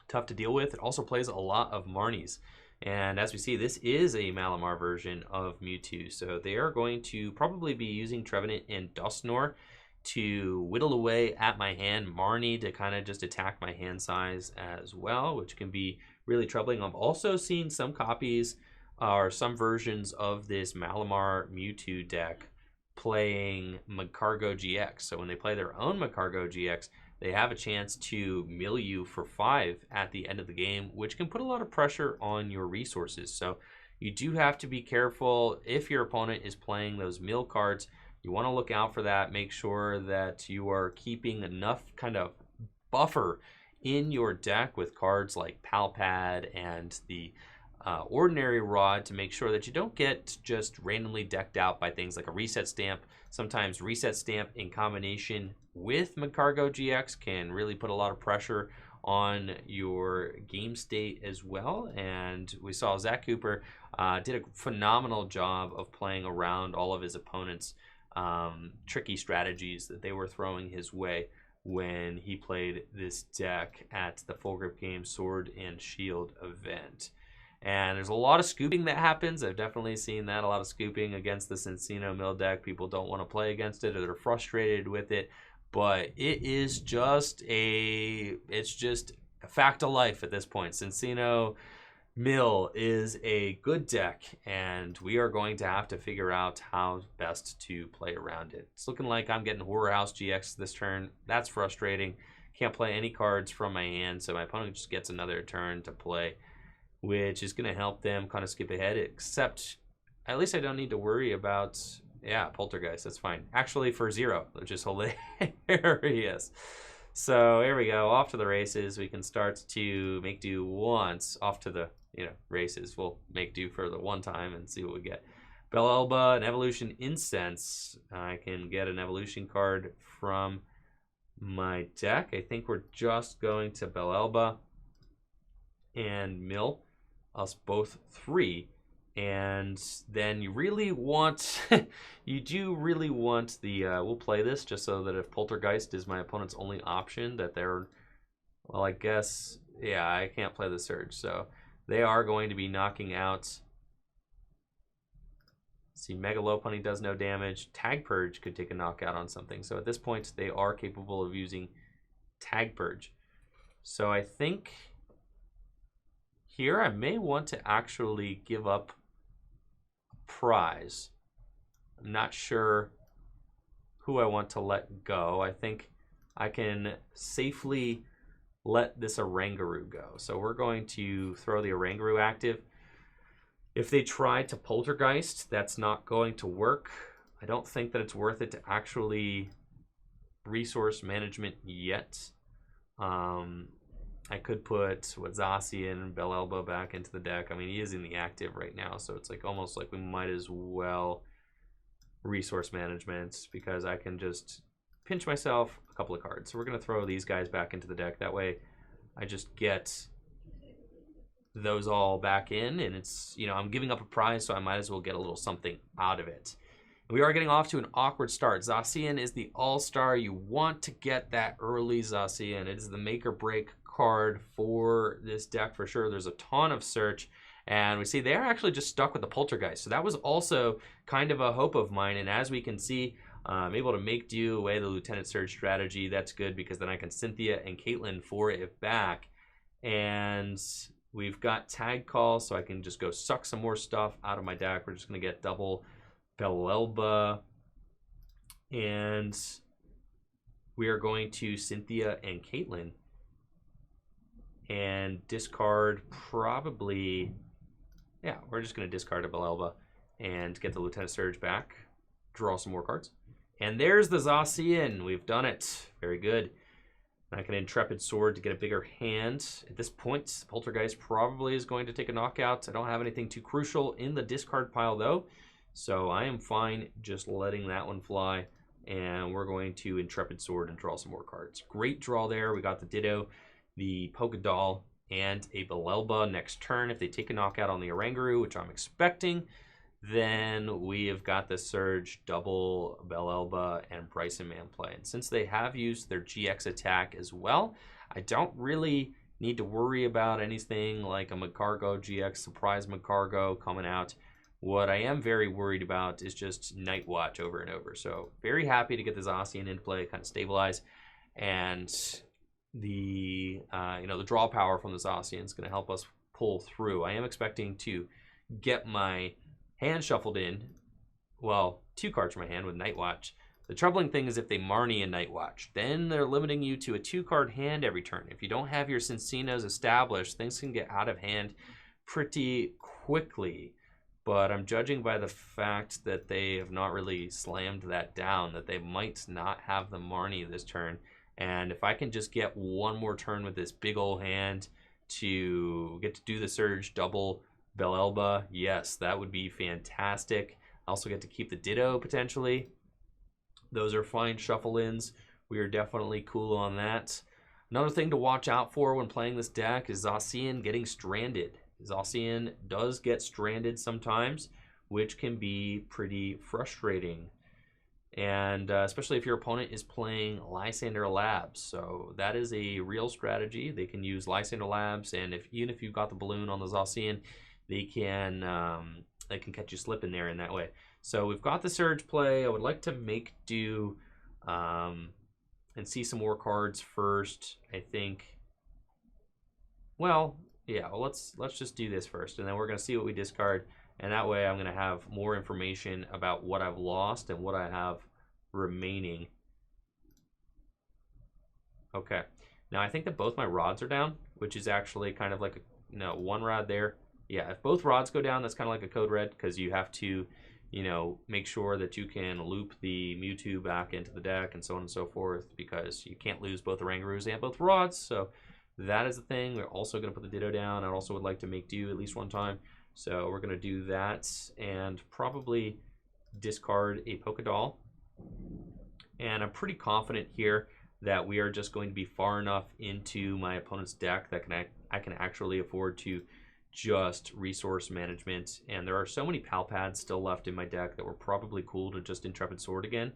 tough to deal with. It also plays a lot of Marnies. And as we see, this is a Malamar version of Mewtwo. So they are going to probably be using Trevenant and Dusknoir to whittle away at my hand. Marnie to kind of just attack my hand size as well, which can be really troubling. I've also seen some copies or some versions of this Malamar Mewtwo deck playing Magcargo-GX. So when they play their own Magcargo-GX, they have a chance to mill you for 5 at the end of the game, which can put a lot of pressure on your resources. So you do have to be careful if your opponent is playing those mill cards. You want to look out for that. Make sure that you are keeping enough kind of buffer in your deck with cards like Pal Pad and the Ordinary Rod to make sure that you don't get just randomly decked out by things like a Reset Stamp. Sometimes Reset Stamp in combination with Magcargo-GX can really put a lot of pressure on your game state as well. And we saw Zach Cooper did a phenomenal job of playing around all of his opponents' tricky strategies that they were throwing his way when he played this deck at the Full Grip Games Sword and Shield event. And there's a lot of scooping that happens. I've definitely seen that, a lot of scooping against the Cinccino Mill deck. People don't want to play against it or they're frustrated with it. But it is just it's just a fact of life at this point. Cinccino Mill is a good deck, and we are going to have to figure out how best to play around it. It's looking like I'm getting Horror House GX this turn. That's frustrating. Can't play any cards from my hand, so my opponent just gets another turn to play, which is going to help them kind of skip ahead, except at least I don't need to worry about, yeah, Poltergeist. That's fine. Actually, for 0, which is hilarious. So here we go. Off to the races. We can start to make do once. Off to the races. We'll make do for the one time and see what we get. Bellelba, an Evolution Incense. I can get an Evolution card from my deck. I think we're just going to Bellelba and Mill us both 3, and then you really want you do really want the we'll play this just so that if Poltergeist is my opponent's only option, that they're, well, I guess, yeah, I can't play the Surge, so they are going to be knocking out. See, Mega Lopunny does no damage. Tag Purge could take a knockout on something, so at this point they are capable of using Tag Purge. So I think here I may want to actually give up a prize. I'm not sure who I want to let go. I think I can safely let this Oranguru go. So we're going to throw the Oranguru active. If they try to Poltergeist, that's not going to work. I don't think that it's worth it to actually resource management yet. I could put Zacian and Bellelba back into the deck. I mean, he is in the active right now, so it's like almost like we might as well resource management, because I can just pinch myself a couple of cards. So we're going to throw these guys back into the deck. That way I just get those all back in, and it's, I'm giving up a prize, so I might as well get a little something out of it. We are getting off to an awkward start. Zacian is the all-star. You want to get that early Zacian. It is the make or break card for this deck for sure. There's a ton of search, and we see they're actually just stuck with the Poltergeist. So that was also kind of a hope of mine, and as we can see, I'm able to make do away the Lieutenant Surge strategy. That's good, because then I can Cynthia and Caitlin for it back. And we've got Tag Call, so I can just go suck some more stuff out of my deck. We're just going to get double Bellelba, and we are going to Cynthia and Caitlin and discard probably, yeah, we're just going to discard a Bellelba and get the Lieutenant Surge back, draw some more cards. And there's the Zacian. We've done it. Very good. I can Intrepid Sword to get a bigger hand. At this point, Poltergeist probably is going to take a knockout. I don't have anything too crucial in the discard pile, though, so I am fine just letting that one fly. And we're going to Intrepid Sword and draw some more cards. Great draw there. We got the Ditto, the Polka Doll, and a Bellelba next turn. If they take a knockout on the Oranguru, which I'm expecting, then we have got the Surge, double Bellelba, and Brycen-Man play. And since they have used their GX attack as well, I don't really need to worry about anything like a Magcargo-GX surprise Magcargo coming out. What I am very worried about is just Night Watch over and over. So very happy to get the Zacian into play, kind of stabilize, and the the draw power from the Zacian is going to help us pull through. I am expecting to get my hand shuffled in, well, 2 cards from my hand with Night Watch. The troubling thing is if they Marnie and Night Watch, then they're limiting you to a 2-card hand every turn. If you don't have your Cinccinos established, things can get out of hand pretty quickly. But I'm judging by the fact that they have not really slammed that down, that they might not have the Marnie this turn. And if I can just get one more turn with this big old hand to get to do the Surge double Bellelba, yes, that would be fantastic. I also get to keep the Ditto potentially. Those are fine shuffle-ins. We are definitely cool on that. Another thing to watch out for when playing this deck is Zacian getting stranded. Zacian does get stranded sometimes, which can be pretty frustrating. And especially if your opponent is playing Lysander Labs. So that is a real strategy. They can use Lysander Labs, and even if you've got the balloon on the Zacian, they can catch you slipping there in that way. So we've got the Surge play. I would like to make do and see some more cards first, I think. Well, yeah, well, let's just do this first, and then we're going to see what we discard. And that way I'm going to have more information about what I've lost and what I have remaining. Okay. Now I think that both my rods are down, which is actually kind of like a, 1 rod there. Yeah, if both rods go down, that's kind of like a code red, because you have to, make sure that you can loop the Mewtwo back into the deck and so on and so forth, because you can't lose both Orangurus and both rods. So that is the thing. We're also going to put the Ditto down. I also would like to make do at least one time. So we're going to do that and probably discard a Pokédoll. And I'm pretty confident here that we are just going to be far enough into my opponent's deck that I can actually afford to just resource management. And there are so many Pal Pads still left in my deck that were probably cool to just Intrepid Sword again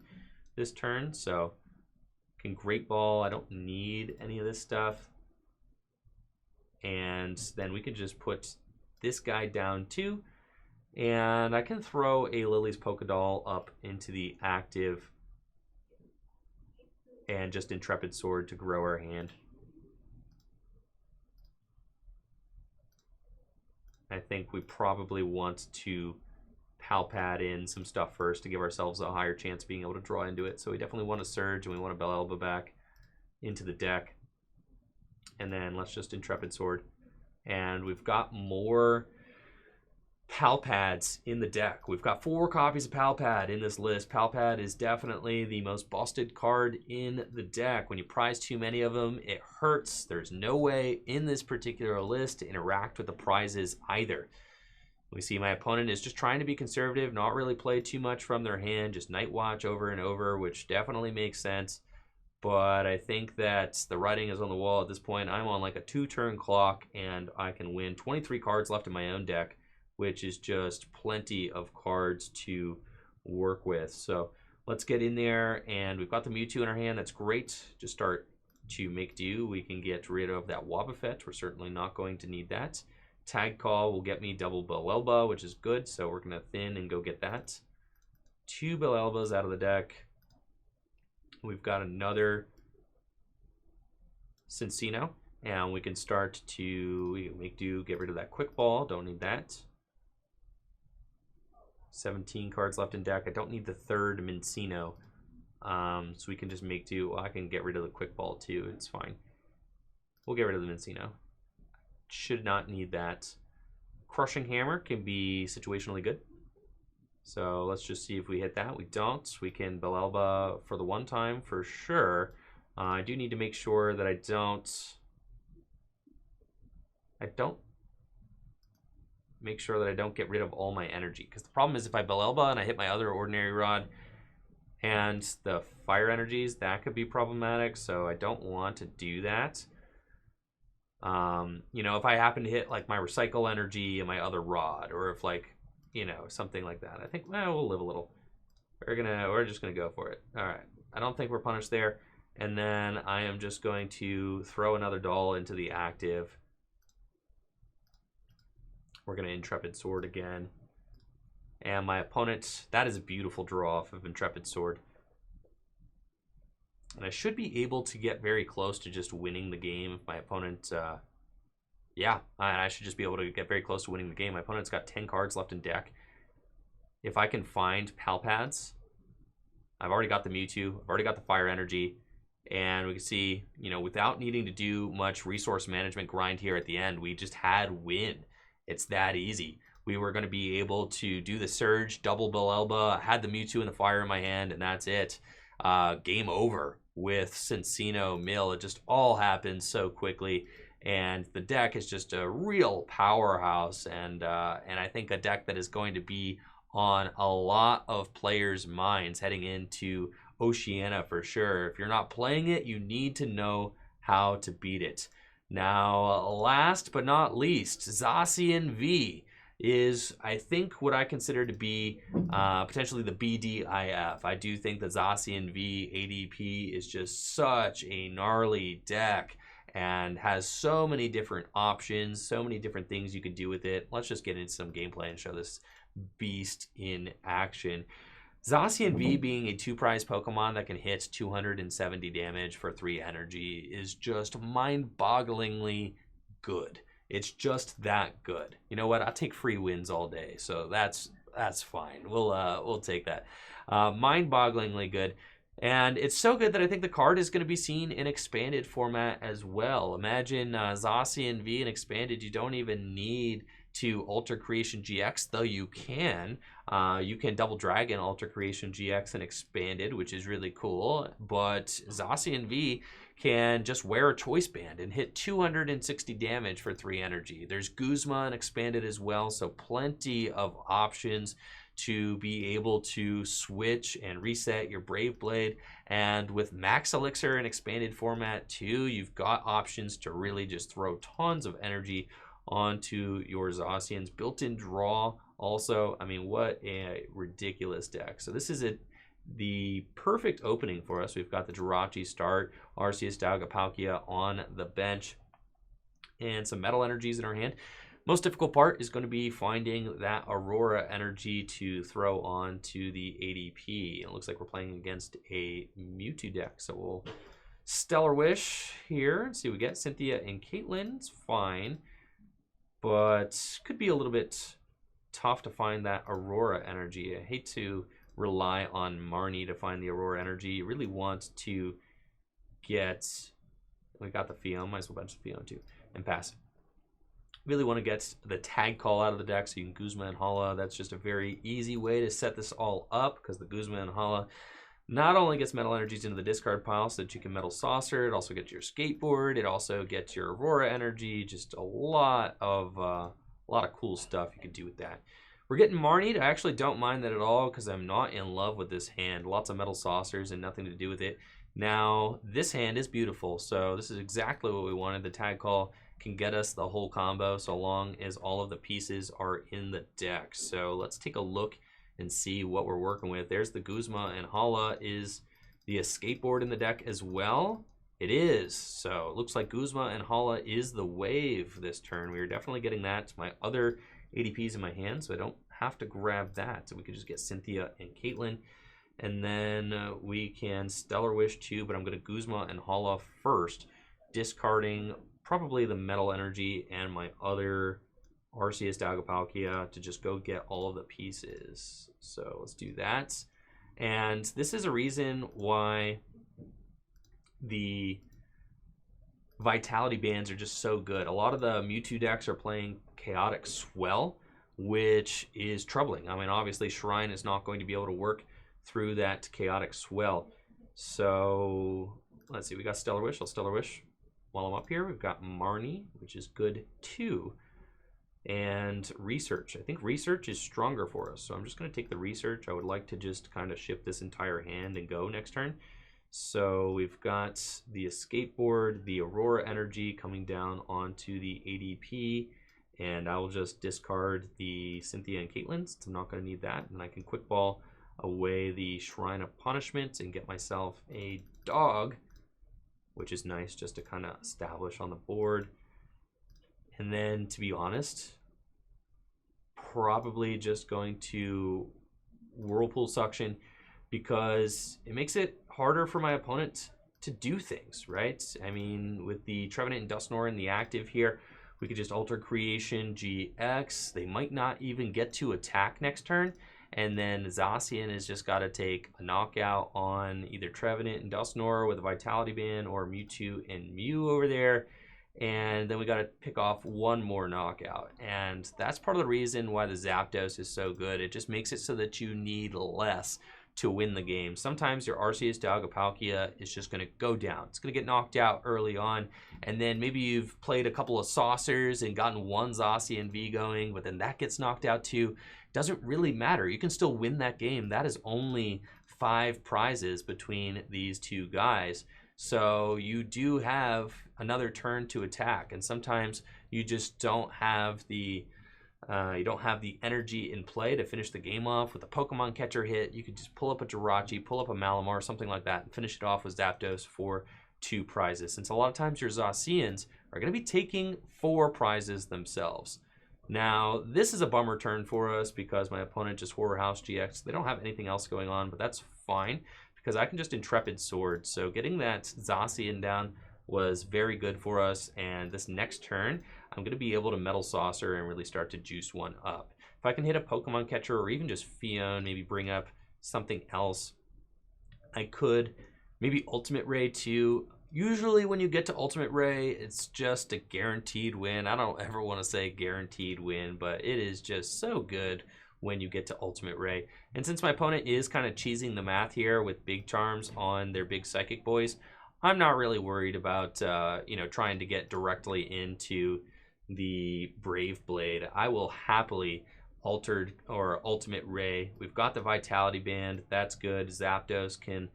this turn. So can Great Ball. I don't need any of this stuff. And then we can just put this guy down too. And I can throw a Lily's Pokédoll up into the active and just Intrepid Sword to grow our hand. I think we probably want to Pal Pad in some stuff first to give ourselves a higher chance of being able to draw into it. So we definitely want a Surge, and we want a Bellelba back into the deck. And then let's just Intrepid Sword. And we've got more Pal Pads in the deck. We've got 4 copies of Pal Pad in this list. Pal Pad is definitely the most busted card in the deck. When you prize too many of them, it hurts. There's no way in this particular list to interact with the prizes either. We see my opponent is just trying to be conservative, not really play too much from their hand, just Night Watch over and over, which definitely makes sense. But I think that the writing is on the wall at this point. I'm on like a 2-turn clock, and I can win. 23 cards left in my own deck, which is just plenty of cards to work with. So let's get in there, and we've got the Mewtwo in our hand. That's great. Just start to make do. We can get rid of that Wobbuffet. We're certainly not going to need that. Tag Call will get me double Bellelba, which is good. So we're going to thin and go get that. 2 Bellelbas out of the deck. We've got another Cinccino, and we can start to make do, get rid of that Quick Ball. Don't need that. 17 cards left in deck. I don't need the 3rd Minccino, so we can just make do. Well, I can get rid of the Quick Ball too. It's fine. We'll get rid of the Minccino. Should not need that. Crushing Hammer can be situationally good. So let's just see if we hit that. We don't. We can Bellelba for the 1 time for sure. I do need to make sure that I don't make sure that I don't get rid of all my energy. Because the problem is if I Bellelba and I hit my other Ordinary Rod and the fire energies, that could be problematic. So I don't want to do that. If I happen to hit like my Recycle energy and my other Rod, or if like, you know, something like that. I think, well, we'll live a little. We're just gonna go for it. All right. I don't think we're punished there. And then I am just going to throw another doll into the active. We're gonna Intrepid Sword again. And my opponent, that is a beautiful draw off of Intrepid Sword. And I should be able to get very close to just winning the game if my opponent, yeah, I should just be able to get very close to winning the game. My opponent's got 10 cards left in deck. If I can find Pal Pads, I've already got the Mewtwo, I've already got the Fire Energy, and we can see, you know, without needing to do much resource management grind here at the end, we just had win. It's that easy. We were going to be able to do the Surge, double Bellelba, I had the Mewtwo and the Fire in my hand, and that's it. Game over with Cinccino Mill. It just all happened so quickly, and the deck is just a real powerhouse, and I think a deck that is going to be on a lot of players' minds heading into Oceania for sure. If you're not playing it, you need to know how to beat it. Now, last but not least, Zacian V is, I think, what I consider to be potentially the BDIF. I do think that Zacian V ADP is just such a gnarly deck and has so many different options, so many different things you can do with it. Let's just get into some gameplay and show this beast in action. Zacian V being a 2-prize Pokemon that can hit 270 damage for 3 energy is just mind-bogglingly good. It's just that good. You know what? I'll take free wins all day, so that's fine. We'll take that. Mind-bogglingly good. And it's so good that I think the card is going to be seen in expanded format as well. Imagine Zacian V in expanded. You don't even need to Ultra Creation GX, though you can. You can Double Dragon Ultra Creation GX and expanded, which is really cool. But Zacian V can just wear a Choice Band and hit 260 damage for 3 energy. There's Guzma and expanded as well, so plenty of options to be able to switch and reset your Brave Blade. And with Max Elixir in expanded format too, you've got options to really just throw tons of energy onto your Zacians. Built-in draw also. I mean, what a ridiculous deck. So this is the perfect opening for us. We've got the Jirachi start, Arceus, Dialga, Palkia on the bench, and some Metal Energies in our hand. Most difficult part is going to be finding that Aurora energy to throw on to the ADP. It looks like we're playing against a Mewtwo deck, so we'll Stellar Wish here and see what we get. Cynthia and Caitlin, it's fine, but could be a little bit tough to find that Aurora energy. I hate to rely on Marnie to find the Aurora energy. You really want to get, we got the Fion, might as well bench the Fion too, and pass. Really want to get the Tag Call out of the deck, so you can Guzma and Hala. That's just a very easy way to set this all up, because the Guzma and Hala not only gets Metal Energies into the discard pile so that you can Metal Saucer, it also gets your Skateboard, it also gets your Aurora energy, just a lot of cool stuff you can do with that. We're getting Marnied. I actually don't mind that at all, because I'm not in love with this hand. Lots of Metal Saucers and nothing to do with it. Now, this hand is beautiful, so this is exactly what we wanted. The Tag Call can get us the whole combo so long as all of the pieces are in the deck. So let's take a look and see what we're working with. There's the Guzma and Hala. Is the Skateboard in the deck as well? It is. So it looks like Guzma and Hala is the wave this turn. We are definitely getting that. It's my other ADPs in my hand, so I don't have to grab that. So we could just get Cynthia and Caitlin. And then we can Stellar Wish too, but I'm going to Guzma and Hala first, discarding probably the Metal Energy and my other Arceus, Dialga, Palkia to just go get all of the pieces. So let's do that. And this is a reason why the Vitality Bands are just so good. A lot of the Mewtwo decks are playing Chaotic Swell, which is troubling. I mean, obviously Shrine is not going to be able to work through that Chaotic Swell. So let's see, we got Stellar Wish. I'll Stellar Wish while I'm up here. We've got Marnie, which is good too. And Research. I think Research is stronger for us, so I'm just going to take the Research. I would like to just kind of ship this entire hand and go next turn. So we've got the Skateboard, the Aurora energy coming down onto the ADP, And I will just discard the Cynthia and Caitlin, since I'm not going to need that. And I can quick ball away the Shrine of Punishment and get myself a dog, which is nice just to kind of establish on the board. And then, to be honest, probably just going to Whirlpool Suction, because it makes it harder for my opponent to do things, right? I mean, with the Trevenant and Dusknoir in the active here, we could just Alter Creation GX. They might not even get to attack next turn. And then Zacian has just got to take a knockout on either Trevenant and Dusknoir with a Vitality Band, or Mewtwo and Mew over there. And then we got to pick off one more knockout. And that's part of the reason why the Zapdos is so good. It just makes it so that you need less to win the game. Sometimes your Arceus Dialga-Palkia is just going to go down. It's going to get knocked out early on, and then maybe you've played a couple of saucers and gotten one Zacian V going, but then that gets knocked out too. Doesn't really matter. You can still win that game. That is only 5 prizes between these two guys. So you do have another turn to attack, and sometimes you just don't have the energy in play to finish the game off with a Pokemon catcher hit. You could just pull up a Jirachi, pull up a Malamar, something like that, and finish it off with Zapdos for 2 prizes. Since a lot of times your Zacians are going to be taking 4 prizes themselves. Now, this is a bummer turn for us because my opponent just Horror House GX. They don't have anything else going on, but that's fine because I can just Intrepid Sword. So getting that Zacian down was very good for us, and this next turn I'm going to be able to Metal Saucer and really start to juice one up. If I can hit a Pokemon catcher or even just Fion, maybe bring up something else, I could maybe Ultimate Ray too. Usually when you get to Ultimate Ray, it's just a guaranteed win. I don't ever want to say guaranteed win, but it is just so good when you get to Ultimate Ray. And since my opponent is kind of cheesing the math here with big charms on their big Psychic Boys, I'm not really worried about trying to get directly into the Brave Blade. I will happily Altered or Ultimate Ray. We've got the Vitality Band. That's good. Zapdos can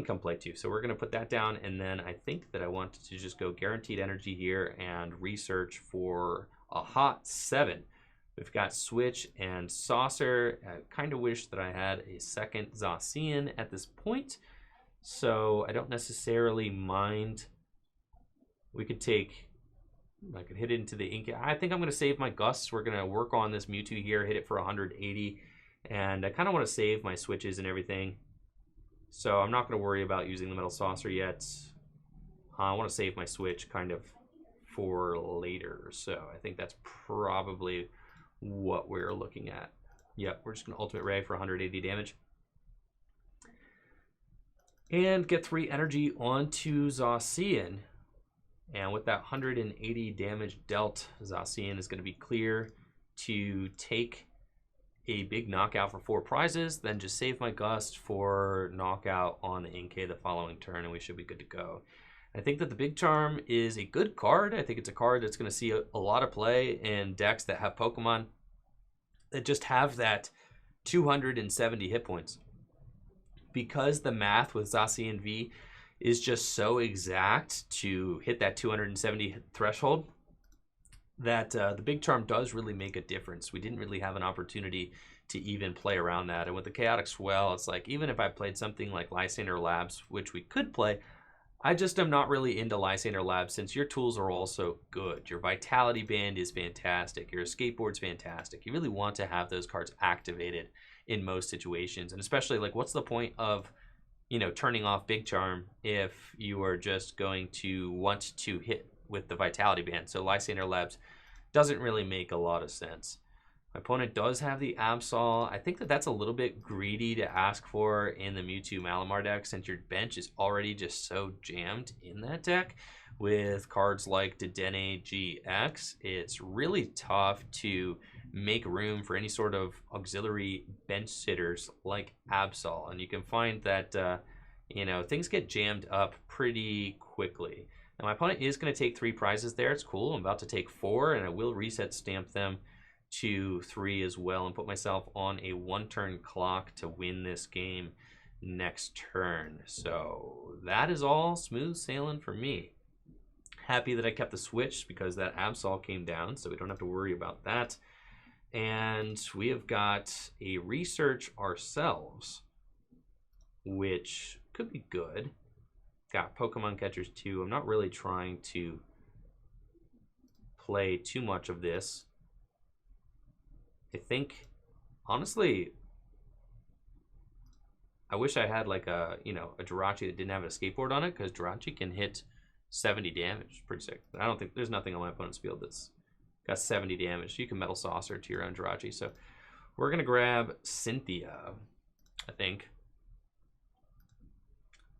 come play too. So we're going to put that down, and then I think that I want to just go Guaranteed Energy here and research for a hot 7. We've got Switch and Saucer. I kind of wish that I had a second Zacian at this point, so I don't necessarily mind. We could take, I could hit it into the ink. I think I'm going to save my Gusts. We're going to work on this Mewtwo here, hit it for 180, and I kind of want to save my switches and everything. So I'm not going to worry about using the Metal Saucer yet. I want to save my switch kind of for later. So I think that's probably what we're looking at. Yep, we're just going to Ultimate Ray for 180 damage. And get 3 energy onto Zacian. And with that 180 damage dealt, Zacian is going to be clear to take a big knockout for 4 prizes, then just save my Gust for knockout on the Inkay the following turn, and we should be good to go. I think that the Big Charm is a good card. I think it's a card that's going to see a lot of play in decks that have Pokemon that just have that 270 hit points. Because the math with Zacian V is just so exact to hit that 270 threshold, that the Big Charm does really make a difference. We didn't really have an opportunity to even play around that. And with the Chaotic Swell, it's like, even if I played something like Lysander Labs, which we could play, I just am not really into Lysander Labs since your tools are also good. Your Vitality Band is fantastic. Your Skateboard's fantastic. You really want to have those cards activated in most situations. And especially, like, what's the point of, turning off Big Charm if you are just going to want to hit with the Vitality Band? So Lysander Labs doesn't really make a lot of sense. My opponent does have the Absol. I think that that's a little bit greedy to ask for in the Mewtwo Malamar deck, since your bench is already just so jammed in that deck with cards like Dedenne GX. It's really tough to make room for any sort of auxiliary bench sitters like Absol, and you can find that things get jammed up pretty quickly. Now my opponent is going to take 3 prizes there. It's cool. I'm about to take 4, and I will reset stamp them to 3 as well and put myself on a 1-turn clock to win this game next turn. So that is all smooth sailing for me. Happy that I kept the switch because that Absol came down, so we don't have to worry about that. And we have got a research ourselves, which could be good. Got Pokemon Catchers 2. I'm not really trying to play too much of this. I think, honestly, I wish I had like a, you know, a Jirachi that didn't have a skateboard on it, because Jirachi can hit 70 damage. Pretty sick. I don't think there's nothing on my opponent's field that's got 70 damage. You can Metal Saucer to your own Jirachi. So we're going to grab Cynthia, I think,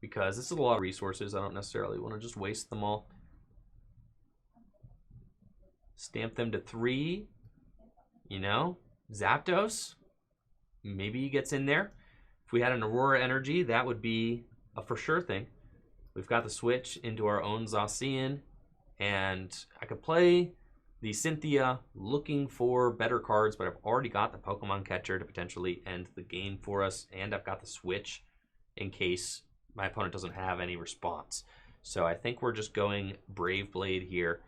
because this is a lot of resources. I don't necessarily want to just waste them all. Stamp them to 3, you know. Zapdos, maybe he gets in there. If we had an Aurora Energy, that would be a for sure thing. We've got the switch into our own Zacian, and I could play the Cynthia looking for better cards, but I've already got the Pokemon Catcher to potentially end the game for us, and I've got the switch in case my opponent doesn't have any response. So I think we're just going Brave Blade here,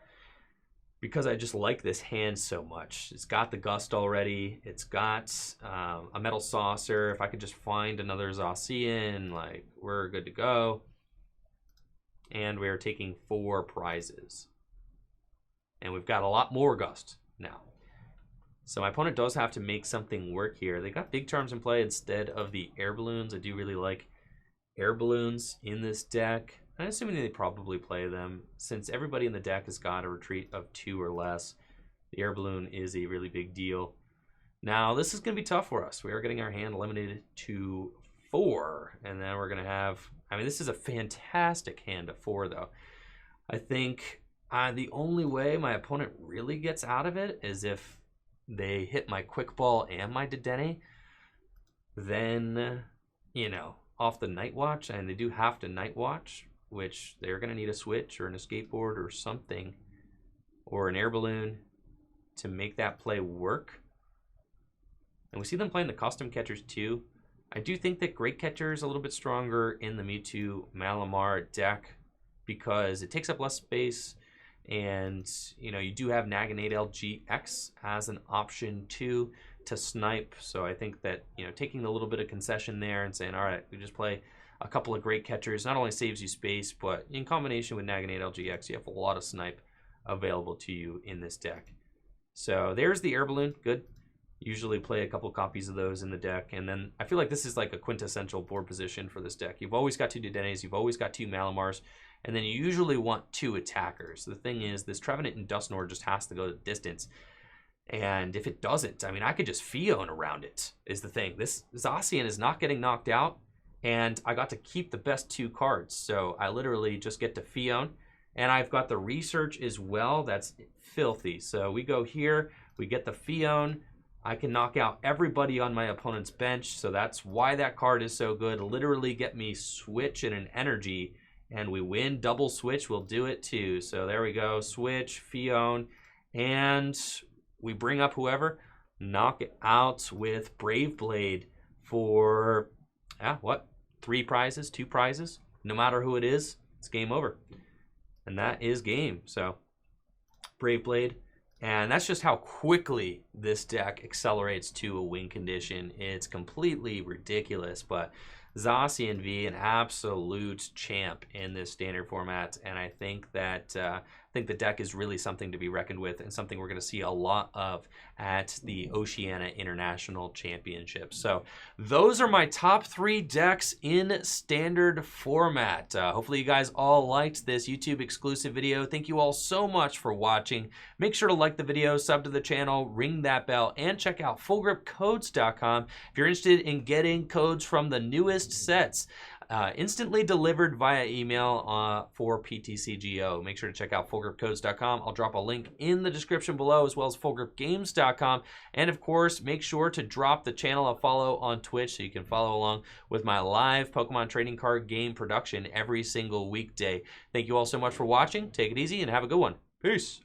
because I just like this hand so much. It's got the Gust already. It's got a Metal Saucer. If I could just find another Zacian, like, we're good to go. And we're taking 4 prizes. And we've got a lot more Gust now. So my opponent does have to make something work here. They got Big Charms in play instead of the Air Balloons. I do really like Air Balloons in this deck. I'm assuming they probably play them. Since everybody in the deck has got a retreat of 2 or less, the Air Balloon is a really big deal. Now, this is going to be tough for us. We are getting our hand eliminated to 4, and then we're going to have... I mean, this is a fantastic hand of 4, though. I think the only way my opponent really gets out of it is if they hit my Quick Ball and my Dedenne. Then, you know, off the Night Watch, and they do have to Night Watch, which they're going to need a switch or a skateboard or something, or an Air Balloon to make that play work. And we see them playing the custom catchers too. I do think that Great Catcher is a little bit stronger in the Mewtwo Malamar deck because it takes up less space, and you know, you do have Naganade LGX as an option too to snipe. So I think that, you know, taking a little bit of concession there and saying, all right, we just play a couple of Great Catchers not only saves you space, but in combination with Naganade LGX, you have a lot of snipe available to you in this deck. So there's the Air Balloon. Good. Usually play a couple copies of those in the deck. And then I feel like this is like a quintessential board position for this deck. You've always got 2 Dedennes, you've always got 2 Malamars, and then you usually want 2 attackers. The thing is, this Trevenant and Dusknoir just has to go the distance. And if it doesn't, I mean, I could just Fion around it, is the thing. This Zacian is not getting knocked out, and I got to keep the best 2 cards. So I literally just get to Fion, and I've got the research as well. That's filthy. So we go here, we get the Fion. I can knock out everybody on my opponent's bench, so that's why that card is so good. Literally get me switch and an energy, and we win. Double switch will do it too. So there we go, switch, Fion, and we bring up whoever, knock it out with Brave Blade for, what? 3 prizes, 2 prizes? No matter who it is, it's game over. And that is game. So, Brave Blade. And that's just how quickly this deck accelerates to a win condition. It's completely ridiculous, but Zacian V, an absolute champ in this standard format, and I think that the deck is really something to be reckoned with, and something we're going to see a lot of at the Oceania International Championship. So those are my top 3 decks in standard format. Hopefully you guys all liked this YouTube exclusive video. Thank you all so much for watching. Make sure to like the video, sub to the channel, ring that bell, and check out fullgripcodes.com if you're interested in getting codes from the newest sets. Instantly delivered via email for PTCGO. Make sure to check out fullgripcodes.com. I'll drop a link in the description below, as well as fullgripgames.com. And of course, make sure to drop the channel a follow on Twitch so you can follow along with my live Pokemon trading card game production every single weekday. Thank you all so much for watching. Take it easy and have a good one. Peace.